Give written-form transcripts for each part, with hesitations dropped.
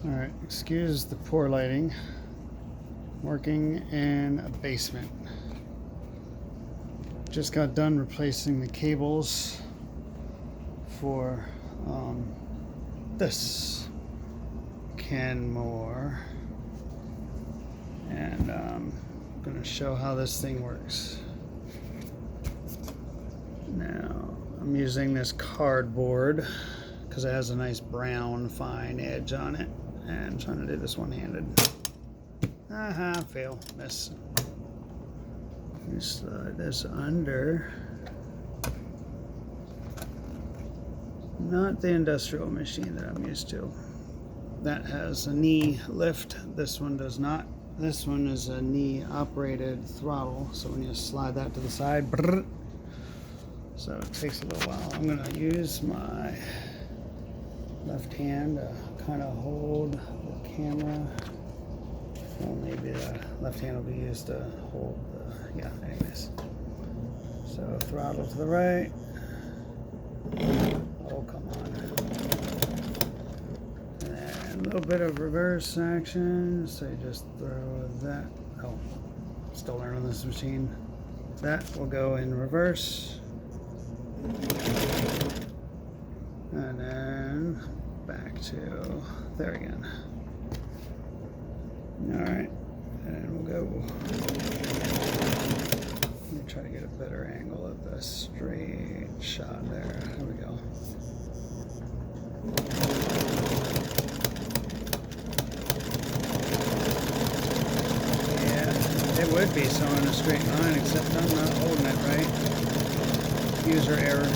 Alright, excuse the poor lighting. Working in a basement. Just got done replacing the cables for this Kenmore, and I'm going to show how this thing works. Now I'm using this cardboard because it has a nice brown fine edge on it, and I'm trying to do this one-handed. Fail, miss. You slide this under. Not the industrial machine that I'm used to. That has a knee lift. This one does not. This one is a knee operated throttle. So when you slide that to the side, brrr, so it takes a little while. I'm going to use my left hand to kind of hold the camera. Well, maybe the left hand will be used to hold the, yeah, anyways. So throttle to the right. Oh, come on. And a little bit of reverse action. So you just throw that. Oh, still learning this machine. That will go in reverse. And then back to there again. Alright, and we'll go. Let me try to get a better angle of the straight shot there. There we go. Yeah, it would be so in a straight line, except I'm not holding it right. User error.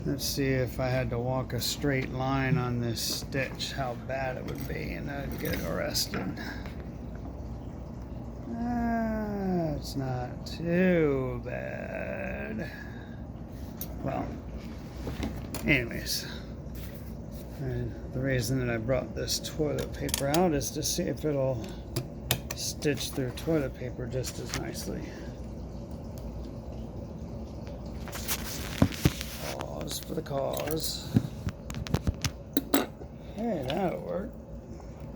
Let's see if I had to walk a straight line on this stitch, how bad it would be, and I'd get arrested. It's not too bad. Well, anyways, and the reason that I brought this toilet paper out is to see if it'll stitch through toilet paper just as nicely. For the cause. Hey, that'll work.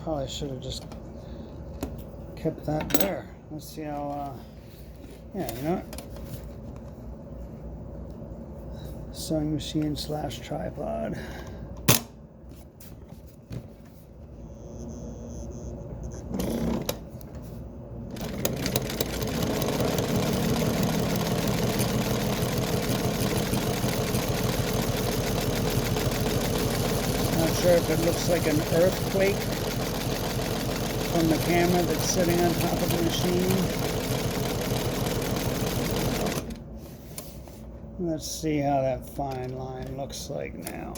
Probably should have just kept that there. Let's see how, yeah, you know what? Sewing machine / tripod. Sure if it looks like an earthquake from the camera that's sitting on top of the machine. Let's see how that fine line looks like now.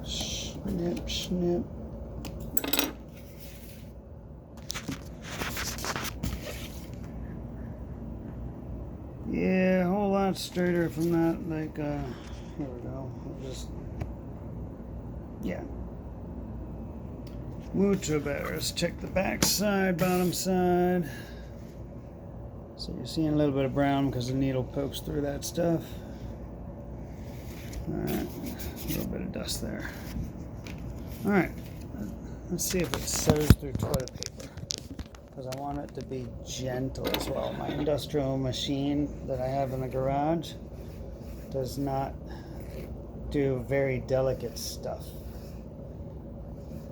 Snip, snip. Yeah, a whole lot straighter from that, like, here we go, we'll just, yeah. Mucho better. Let's check the back side, bottom side. So you're seeing a little bit of brown because the needle pokes through that stuff. Alright, a little bit of dust there. Alright, let's see if it sews through toilet paper, because I want it to be gentle as well. My industrial machine that I have in the garage does not do very delicate stuff.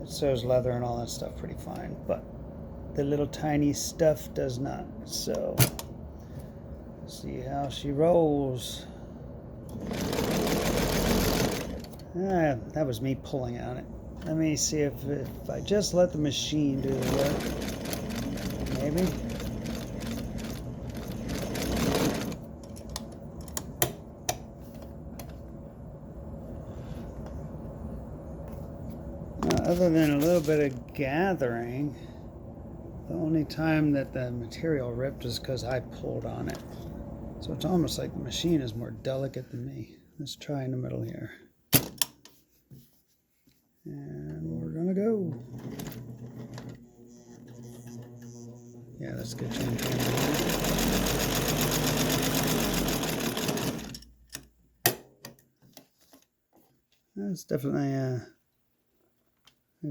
It sews leather and all that stuff pretty fine, but the little tiny stuff does not. So, see how she rolls. That was me pulling on it. Let me see if I just let the machine do the work. Maybe. Other than a little bit of gathering, the only time that the material ripped is because I pulled on it. So it's almost like the machine is more delicate than me. Let's try in the middle here. And we're gonna go. Yeah, let's get you in camera. It's definitely, I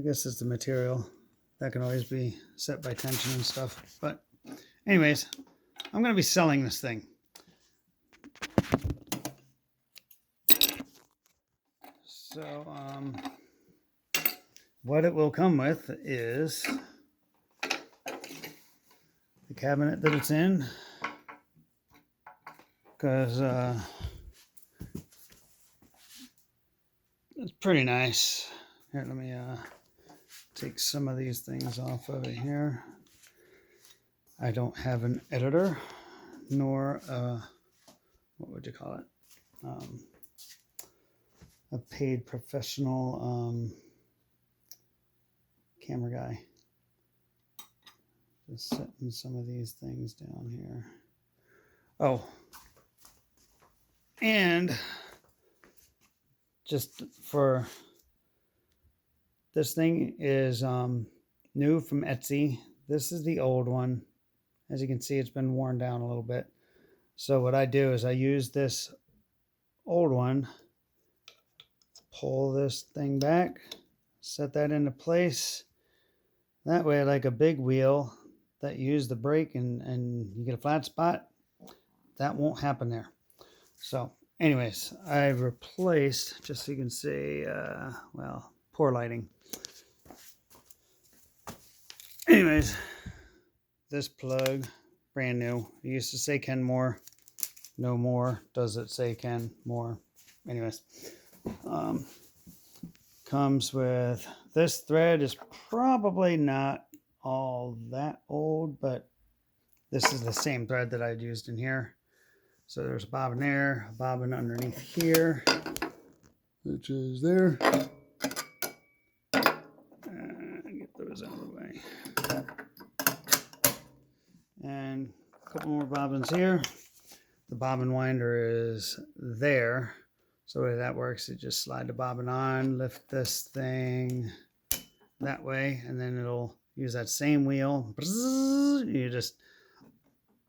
guess it's the material. That can always be set by tension and stuff. But anyways, I'm going to be selling this thing. So, what it will come with is the cabinet that it's in, because it's pretty nice. Here, let me take some of these things off of it here. I don't have an editor, nor what would you call it? A paid professional camera guy. Just setting some of these things down here. Oh, and just for this thing is new from Etsy. This is the old one. As you can see, it's been worn down a little bit. So what I do is I use this old one, pull this thing back, set that into place. That way, like a big wheel that you use the brake and you get a flat spot, that won't happen there. So anyways, I've replaced, just so you can see, well, poor lighting. Anyways, this plug, brand new. It used to say Kenmore. No more does it say Kenmore. Anyways, comes with this thread. Is probably not all that old, but this is the same thread that I'd used in here. So there's a bobbin there, a bobbin underneath here, which is there. Get those out of the way. And a couple more bobbins here. The bobbin winder is there. So the way that works, you just slide the bobbin on, lift this thing that way, and then it'll use that same wheel. You just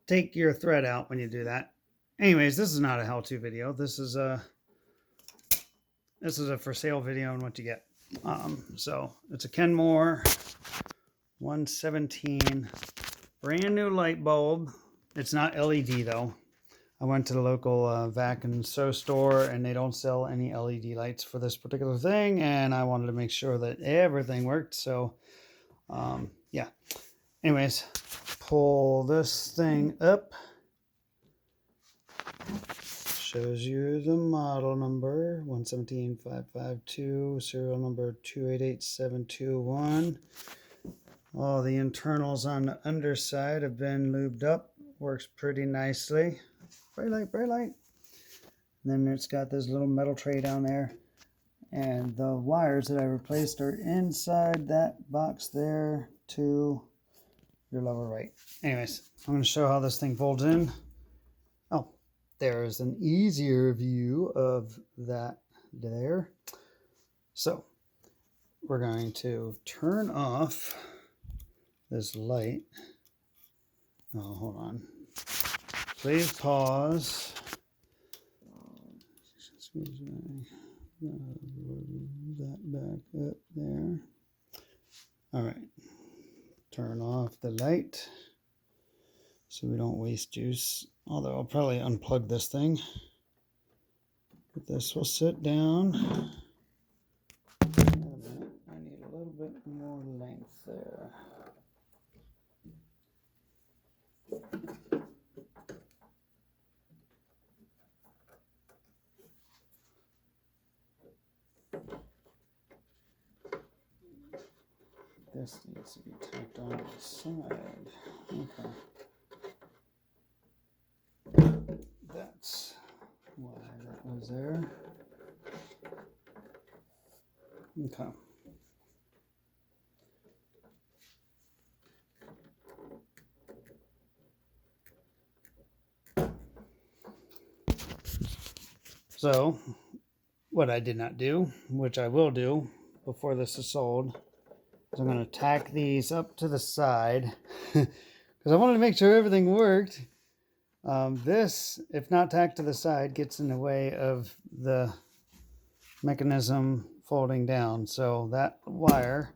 take your thread out when you do that. Anyways, this is not a how-to video. This is a for sale video and what you get. So it's a Kenmore 117 brand new light bulb. It's not LED though. I went to the local vac and sew store, and they don't sell any LED lights for this particular thing, and I wanted to make sure that everything worked. So yeah, anyways, pull this thing up. Shows you the model number 117552, serial number 288721. All the internals on the underside have been lubed up. Works pretty nicely. Bright light, bright light. And then it's got this little metal tray down there. And the wires that I replaced are inside that box there to your lower right. Anyways, I'm going to show how this thing folds in. Oh, there's an easier view of that there. So we're going to turn off this light. Oh, hold on. Please pause. Excuse me. That back up there. All right. Turn off the light so we don't waste juice. Although I'll probably unplug this thing. But this will sit down. Wait a minute. I need a little bit more length there. This needs to be tacked on the side. Okay. That's why that was there. Okay. So, what I did not do, which I will do before this is sold, is I'm going to tack these up to the side because because I wanted to make sure everything worked. This, if not tacked to the side, gets in the way of the mechanism folding down. So that wire,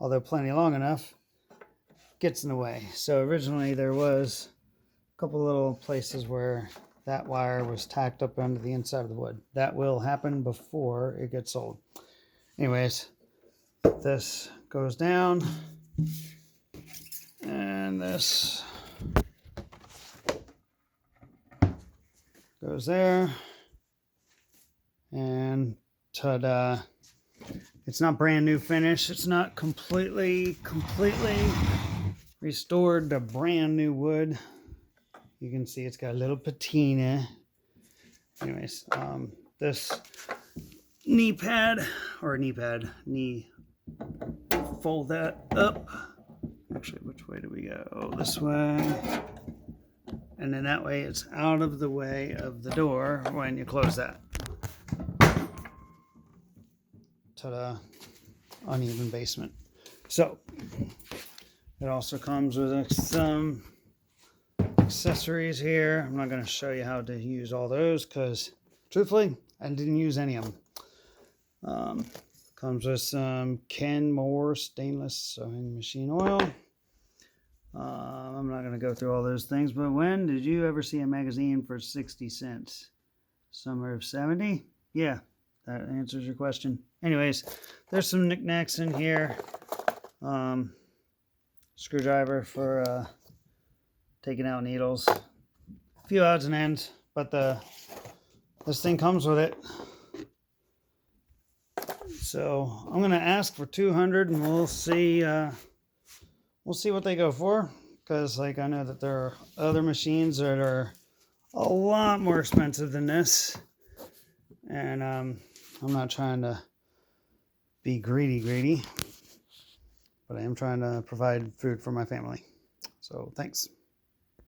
although plenty long enough, gets in the way. So originally there was a couple little places where that wire was tacked up under the inside of the wood. That will happen before it gets sold. Anyways, this goes down, and this goes there, and ta-da. It's not brand new finish. It's not completely restored to brand new wood. You can see it's got a little patina. Anyways, this knee pad, fold that up. Actually, which way do we go? This way. And then that way it's out of the way of the door when you close that. Ta-da, uneven basement. So, it also comes with some accessories here. I'm not going to show you how to use all those because, truthfully, I didn't use any of them. Comes with some Kenmore stainless sewing machine oil. I'm not going to go through all those things, but when did you ever see a magazine for 60 cents? Summer of 70? Yeah, that answers your question. Anyways, there's some knickknacks in here. Screwdriver for taking out needles. A few odds and ends, but this thing comes with it. So I'm gonna ask for 200, and we'll see what they go for. Because like I know that there are other machines that are a lot more expensive than this, and I'm not trying to be greedy, but I am trying to provide food for my family. So thanks.